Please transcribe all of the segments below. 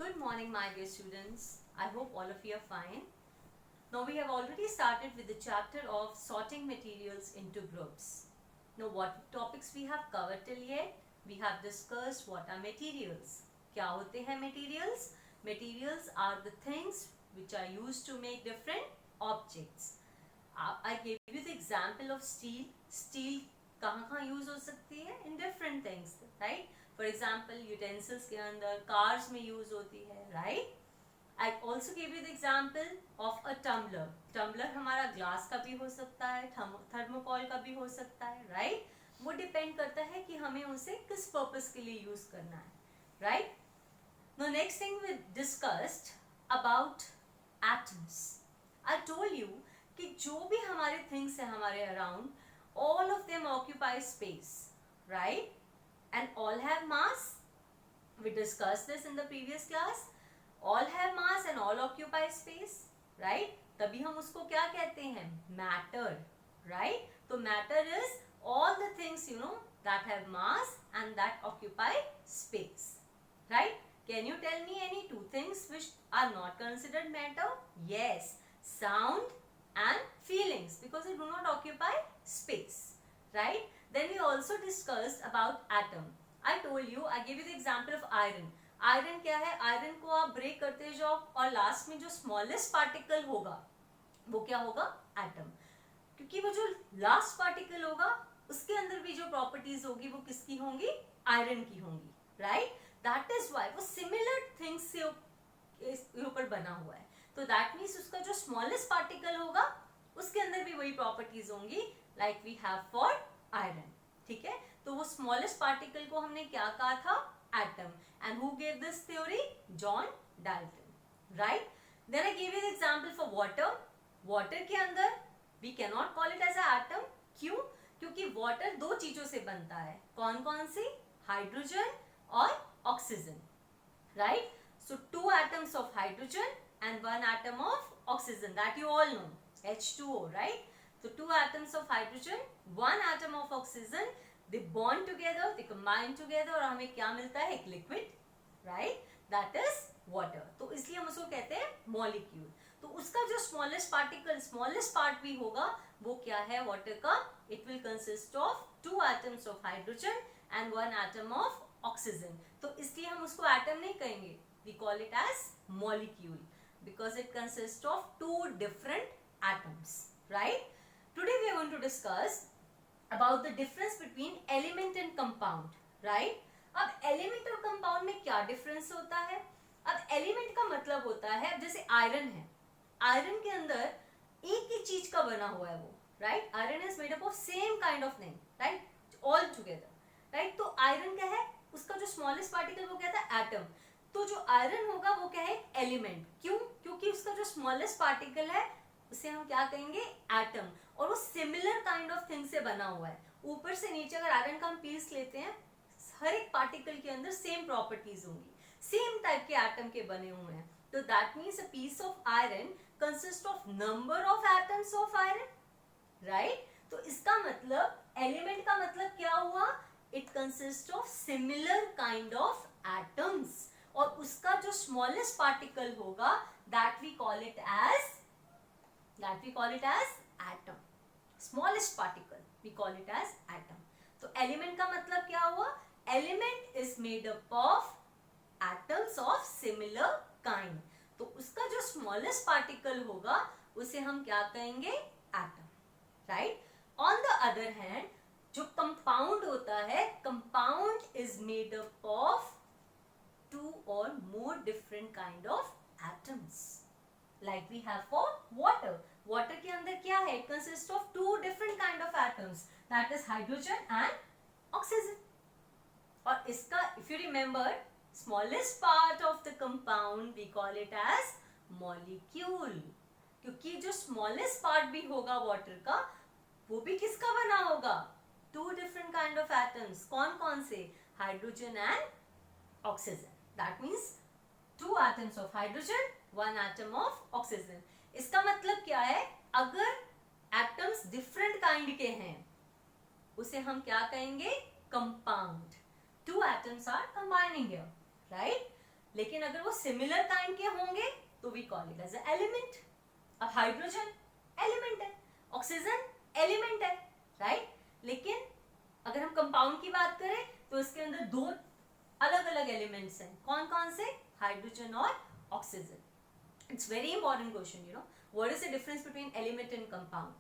Good morning, my dear students. I hope all of you are fine. Now we have already started with the chapter of sorting materials into groups. Now what topics we have covered till yet? We have discussed what are materials. क्या होते हैं materials? Materials are the things which are used to make different objects. I gave you the example of steel. Steel कहाँ use हो सकती है? In different things, right? For example, utensils के अंदर, cars में यूज होती है, right? I also gave you the example of a tumbler. Tumbler हमारा glass का भी हो सकता है, thermocol का भी हो सकता है, right? वो depend करता है कि हमें उसे किस purpose के लिए use करना है, right? Now next thing we discussed about atoms. I told you कि जो भी हमारे things है हमारे around, all of them occupy space, right? And all have mass. We discussed this in the previous class. All have mass and all occupy space, right? तभी हम उसको क्या कहते हैं? Matter, right? तो matter is all the things that have mass and that occupy space, right? Can you tell me any two things which are not considered matter? Yes, sound and feelings, because they do not occupy space, right? Then we also discussed about atom. I told you, I gave you the example of iron. Iron क्या है? Iron को आप break करते जाओ और last में जो smallest particle होगा वो क्या होगा? एटम. क्योंकि वो जो लास्ट पार्टिकल होगा उसके अंदर भी जो प्रॉपर्टीज होगी वो किसकी होंगी? आयरन की होंगी, राइट? दैट इज व्हाई वो सिमिलर थिंग्स से ऊपर बना हुआ है. तो दैट मीन्स उसका जो स्मॉलेस्ट पार्टिकल होगा उसके अंदर भी वही प्रॉपर्टीज होंगी like we have for iron. ठीक है, तो वो स्मॉलेस्ट पार्टिकल को हमने क्या कहा था? Atom. And who gave this theory? John Dalton, right? Then I gave you the example for water. Water के अंदर we cannot call it as an atom. क्यों? क्योंकि water दो चीजों से बनता है. कौन कौन सी? हाइड्रोजन और oxygen, right? So two atoms of hydrogen and one atom of oxygen, that you all know, H2O, right? So two atoms of hydrogen, one atom of oxygen, they bond together, they combine together और हमें क्या मिलता है? एक liquid, right? That is water. तो इसलिए हम उसको कहते हैं मॉलिक्यूल. तो उसका जो स्मॉलेस्ट पार्टिकल, स्मॉलेस्ट पार्ट भी होगा वो क्या है वाटर का? It will consist of two atoms of hydrogen and one atom of oxygen. तो इसलिए हम उसको एटम नहीं कहेंगे, we call it as molecule because it consist of two different atoms, right? Today we are going to discuss about the difference between element and compound, right? अब element और compound में क्या difference होता है? अब element का मतलब होता है, जैसे iron है, iron के अंदर एक ही चीज का बना हुआ है वो, right? Iron is made up of same kind of thing, right? All together, right? तो iron क्या है? उसका जो smallest particle वो क्या था? Atom. तो जो iron होगा वो क्या है? Element. क्यों? क्योंकि उसका जो smallest particle है उसे हम क्या कहेंगे? एटम. और वो सिमिलर काइंड ऑफ थिंग से बना हुआ है. ऊपर से नीचे अगर आयरन का हम पीस लेते हैं, हर एक पार्टिकल के अंदर सेम प्रॉपर्टीज होंगी, सेम टाइप के एटम के बने हुए हैं. तो that means a piece of iron consist of number of atoms of iron, right? तो इसका मतलब एलिमेंट का मतलब क्या हुआ? It consist of similar kind of atoms और उसका जो स्मॉलेस्ट पार्टिकल होगा that we call it as atom. Smallest particle we call it as atom. तो element का मतलब क्या हुआ? Element is made up of atoms of similar kind. तो उसका जो smallest particle होगा उसे हम क्या कहेंगे? atom, right? On the other hand, जो compound होता है, compound is made up of two or more different kind of atoms. Like we have for water. Water के अंदर क्या है? It consists of two different kind of atoms. That is hydrogen and oxygen. और इसका, if you remember, smallest part of the compound we call it as molecule. क्योंकि जो smallest part भी होगा water का, वो भी किसका बना होगा? Two different kind of atoms. कौन कौन से? Hydrogen and oxygen. That means two atoms of hydrogen, one atom of oxygen. इसका मतलब क्या है? अगर एटम्स डिफरेंट काइंड के हैं उसे हम क्या कहेंगे? Compound. Two atoms are combining here, right? लेकिन अगर वो सिमिलर काइंड के होंगे तो we call it as a element. अब हाइड्रोजन एलिमेंट है, ऑक्सीजन एलिमेंट है, राइट. लेकिन अगर हम कंपाउंड की बात करें तो इसके अंदर दो अलग अलग एलिमेंट्स हैं. कौन कौन से? हाइड्रोजन और oxygen. It's very important question, you know, what is the difference between element and compound.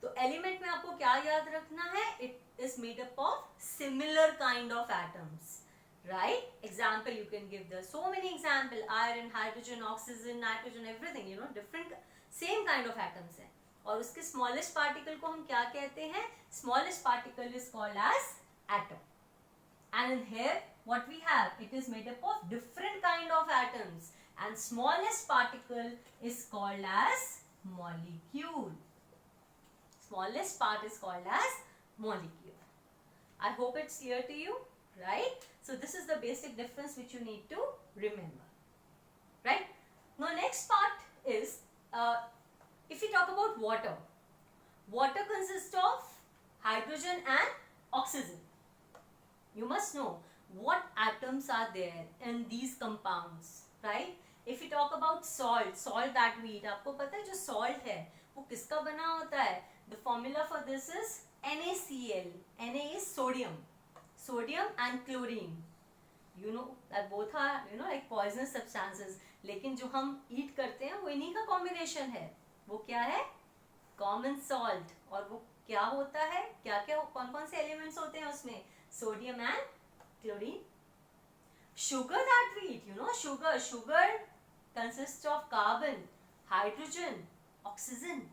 तो एलिमेंट में आपको क्या याद रखना है? It is made up of similar kind of atoms, right? Example, you can give the so many example: iron, hydrogen, oxygen, nitrogen, everything, you know, different same kind of atoms है. और उसके smallest particle को हम क्या कहते हैं? Smallest particle is called as atom. And in here what we have, it is made up of different kind of atoms, and smallest particle is called as molecule. Smallest part is called as molecule. I hope it's clear to you, right? So this is the basic difference which you need to remember, right? Now next part is if we talk about water. Water consists of hydrogen and oxygen. You must know what atoms are there in these compounds, right? If we talk about salt, salt that we eat, आपको पता है जो salt है वो किसका बना होता है? The formula for this is NaCl. Na is sodium. Sodium and chlorine. You know that both are, you know, like poisonous substances. लेकिन जो हम eat करते हैं वो इन्हीं का combination है. वो क्या है? Common salt. और वो क्या होता है? क्या क्या कौन कौन से elements होते हैं उसमें? Sodium and chlorine. Sugar that we eat, you know, sugar consists of carbon, hydrogen, oxygen.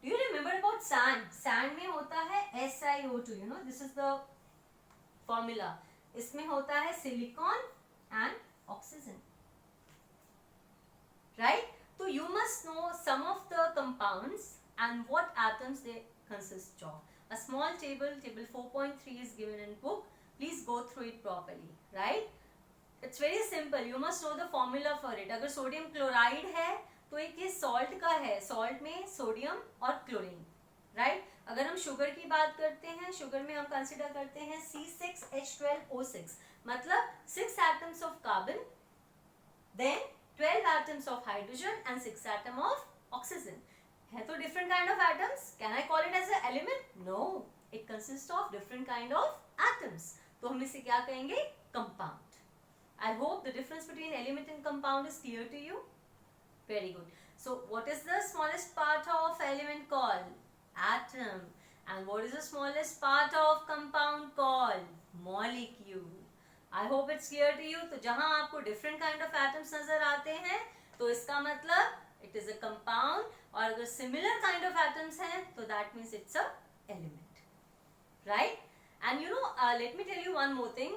Do you remember about sand? Sand में होता है SiO2, you know, this is the formula. इसमें होता है silicon and oxygen, right? So you must know some of the compounds and what atoms they consist of. A small table 4.3 is given in book. Please go through it properly, right? It's very simple. You must know the formula for it. अगर sodium chloride है तो एक ये salt का है. Salt में sodium और chlorine, right? अगर हम शुगर की बात करते हैं, शुगर में हम कंसिडर करते हैं C6H12O6, मतलब 6 atoms of carbon, then 12 atoms of hydrogen and 6 atoms of oxygen. है तो different kind of atoms. Can I call it as an element? No. It consists of different kind of atoms. तो हम इसे क्या कहेंगे? Compound. I hope the difference between element and compound is clear to you. Very good. So what is the smallest part of element called? Atom. And what is the smallest part of compound called? Molecule. I hope it's clear to you. तो जहां आपको different kind of atoms नजर आते हैं तो इसका मतलब it is a compound, और अगर similar kind of atoms हैं तो that means it's a element, right? And you know, let me tell you one more thing.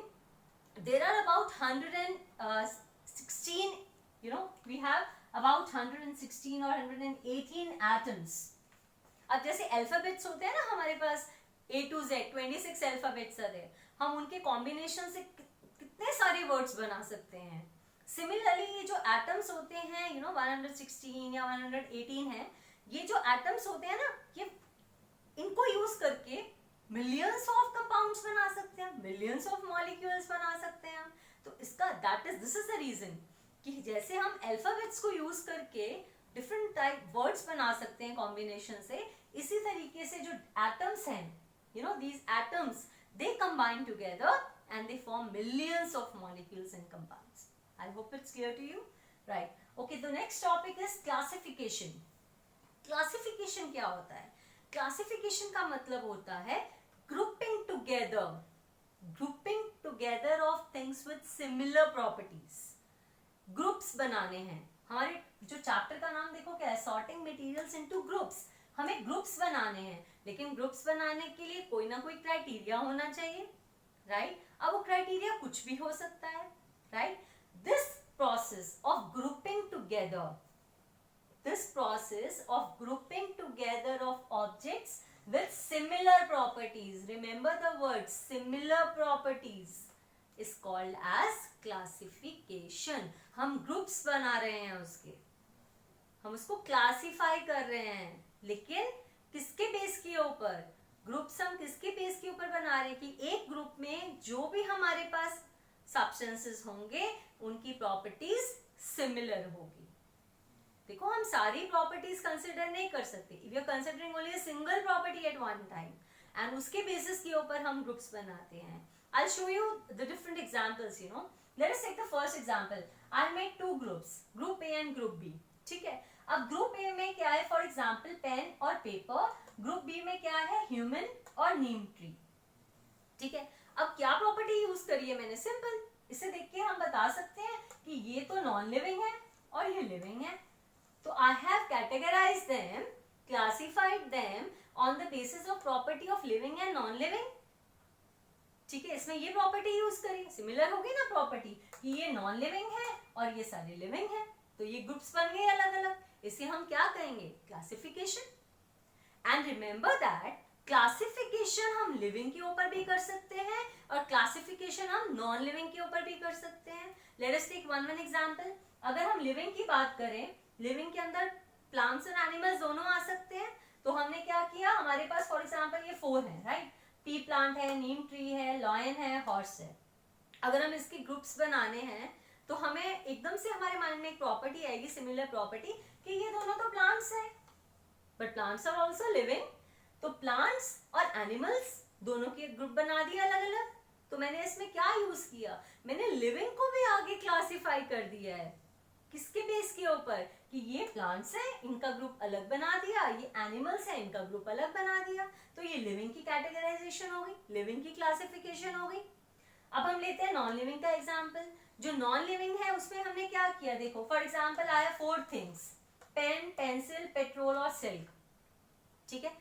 There are about 116, you know, we have about 116 or 118 atoms. अब जैसे alphabets होते हैं ना हमारे पास A to Z, 26 alphabets are there. हम उनके combination से कितने सारे वर्ड्स बना सकते हैं. सिमिलरली ये जो एटम्स होते हैं, यू नो, 116 या 118 है, ये जो एटम्स होते हैं ना, ये इनको यूज करके मिलियंस ऑफ कंपाउंड्स बना सकते हैं, मिलियंस ऑफ मॉलिक्यूल्स बना सकते हैं. तो इसका दिस इज द रीजन कि जैसे हम अल्फाबेट्स को यूज करके डिफरेंट टाइप वर्ड्स बना सकते हैं कॉम्बिनेशन से, इसी तरीके से जो एटम्स हैं, you know, these atoms they combine together and they form millions of molecules and compounds. I hope it's clear to you, right? Okay, the next topic is classification. Classification क्या होता है? Classification का मतलब होता है grouping together of things with similar properties. Groups बनाने हैं. हमारे जो चैप्टर का नाम देखो क्या है? Sorting materials into groups. हमें ग्रुप्स बनाने हैं, लेकिन ग्रुप्स बनाने के लिए कोई ना कोई क्राइटेरिया होना चाहिए, राइट? अब वो क्राइटेरिया कुछ भी हो सकता है, right? This process of grouping together of objects with similar properties, remember the word similar properties, is called as classification. हम ग्रुप्स बना रहे हैं उसके, हम उसको क्लासिफाई कर रहे हैं, लेकिन किसके बेस के ऊपर? ग्रुप्स हम किसके बेस के ऊपर बना रहे हैं कि एक ग्रुप में जो भी हमारे पास सब्सटेंसेस होंगे उनकी प्रॉपर्टीज सिमिलर होगी। देखो हम सारी प्रॉपर्टीज कंसिडर नहीं कर सकते, if you are considering only a single property at one time एंड उसके बेसिस के ऊपर हम ग्रुप्स बनाते हैं। I'll show you the different examples, you know. Let us take the first example. I'll make two groups, group A and group B. ठीक है, अब ग्रुप A में क्या है, फॉर एग्जाम्पल पेन और पेपर, ग्रुप B में क्या है, ह्यूमन और नीम ट्री। ठीक है, अब क्या प्रॉपर्टी यूज करी है मैंने, सिंपल, इसे देख के हम बता सकते हैं कि ये तो नॉन लिविंग है और ये लिविंग है। तो I have categorised them, classified them on the basis of property of living and non living. ठीक है, इसमें ये प्रॉपर्टी यूज करी, सिमिलर होगी ना प्रॉपर्टी कि ये नॉन लिविंग है और ये सारे लिविंग है, तो ये ग्रुप्स बन गए अलग अलग। इसे हम क्या कहेंगे, classification. And remember that classification हम लिविंग के ऊपर भी कर सकते हैं और क्लासिफिकेशन हम नॉन लिविंग के ऊपर भी कर सकते हैं। Let us take one example. अगर हम लिविंग की बात करें, लिविंग के अंदर प्लांट्स और एनिमल्स दोनों आ सकते हैं। तो हमने क्या किया, हमारे पास फॉर एग्जांपल ये 4 है, राइट, पी प्लांट है, नीम ट्री है, लॉयन है, हॉर्स है। अगर हम इसके ग्रुप्स बनाने हैं तो हमें एकदम से हमारे माइंड में एक प्रॉपर्टी आएगी, सिमिलर प्रॉपर्टी, कि ये दोनों तो प्लांट्स हैं, but plants are also living. तो प्लांट्स और एनिमल्स दोनों के ग्रुप बना दिया अलग अलग। तो मैंने इसमें क्या यूज किया, मैंने लिविंग को भी आगे क्लासिफाई कर दिया है। किसके बेस के ऊपर, कि ये प्लांट्स हैं, इनका ग्रुप अलग बना दिया, ये एनिमल्स हैं, इनका ग्रुप अलग बना दिया। तो ये लिविंग की कैटेगराइजेशन हो गई, लिविंग की क्लासिफिकेशन हो गई। अब हम लेते हैं नॉन लिविंग का एग्जांपल। जो नॉन लिविंग है उसमें हमने क्या किया, देखो फॉर एग्जांपल आया 4 थिंग्स, पेन, पेंसिल, पेट्रोल और सिल्क। ठीक है,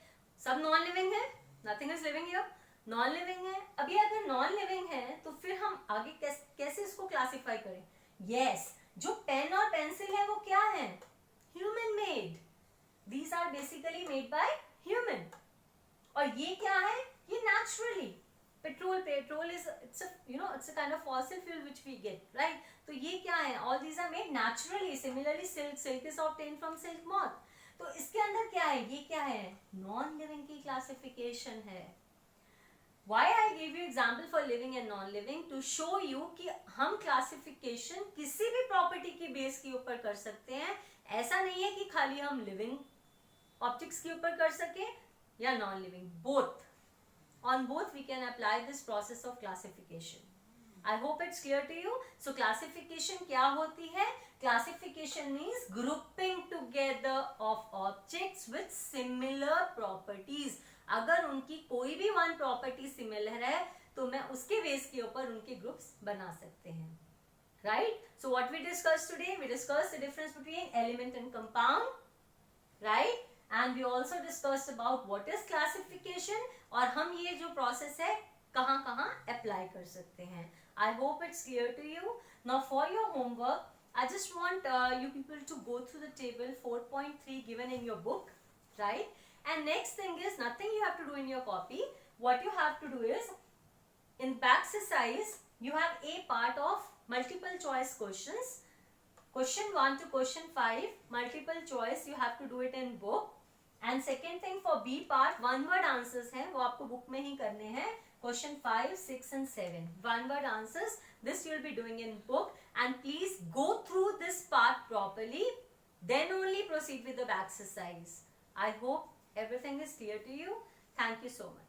सब नॉन लिविंग है, nothing is living here, non living है। अभी अगर नॉन लिविंग है तो फिर हम आगे कैसे इसको क्लासिफाई करें। यस, जो पेन और पेंसिल है वो क्या है, human made, these are basically made by human. और ये क्या है, ये naturally, petrol is it's a kind of fossil fuel which we get, right. तो ये क्या है, all these are made naturally. Similarly silk is obtained from silk moth. तो इसके अंदर क्या है, ये क्या है, नॉन लिविंग की क्लासिफिकेशन है। Why I gave you example for living and non-living, to show you कि हम क्लासिफिकेशन किसी भी प्रॉपर्टी की बेस के ऊपर कर सकते हैं। ऐसा नहीं है कि खाली हम लिविंग ऑब्जेक्ट्स के ऊपर कर सके या non living, both, on both we can apply this process of classification. I hope it's clear to you. So classification क्या होती है, classification means grouping together of objects with similar properties. अगर उनकी कोई भी वन प्रॉपर्टी सिमिलर है तो मैं उसके बेस के ऊपर उनके ग्रुप्स बना सकते हैं, right. So what we discuss today, we discuss the difference between element and compound, right, and we also discuss about what is classification, और हम ये जो प्रोसेस है कहाँ कहाँ अप्लाई कर सकते हैं। I hope it's clear to you. Now for your homework, I just want you people to go through the table 4.3 given in your book, right? And next thing is, nothing you have to do in your copy. What you have to do is, in back exercise, you have a part of multiple choice questions. Question 1 to question 5, multiple choice, you have to do it in book. And second thing for B part, one word answers हैं, वो आपको book में ही करने हैं. Question 5, 6 and 7, one word answers. This you will be doing in book. And please go through this part properly. Then only proceed with the back exercise. I hope everything is clear to you. Thank you so much.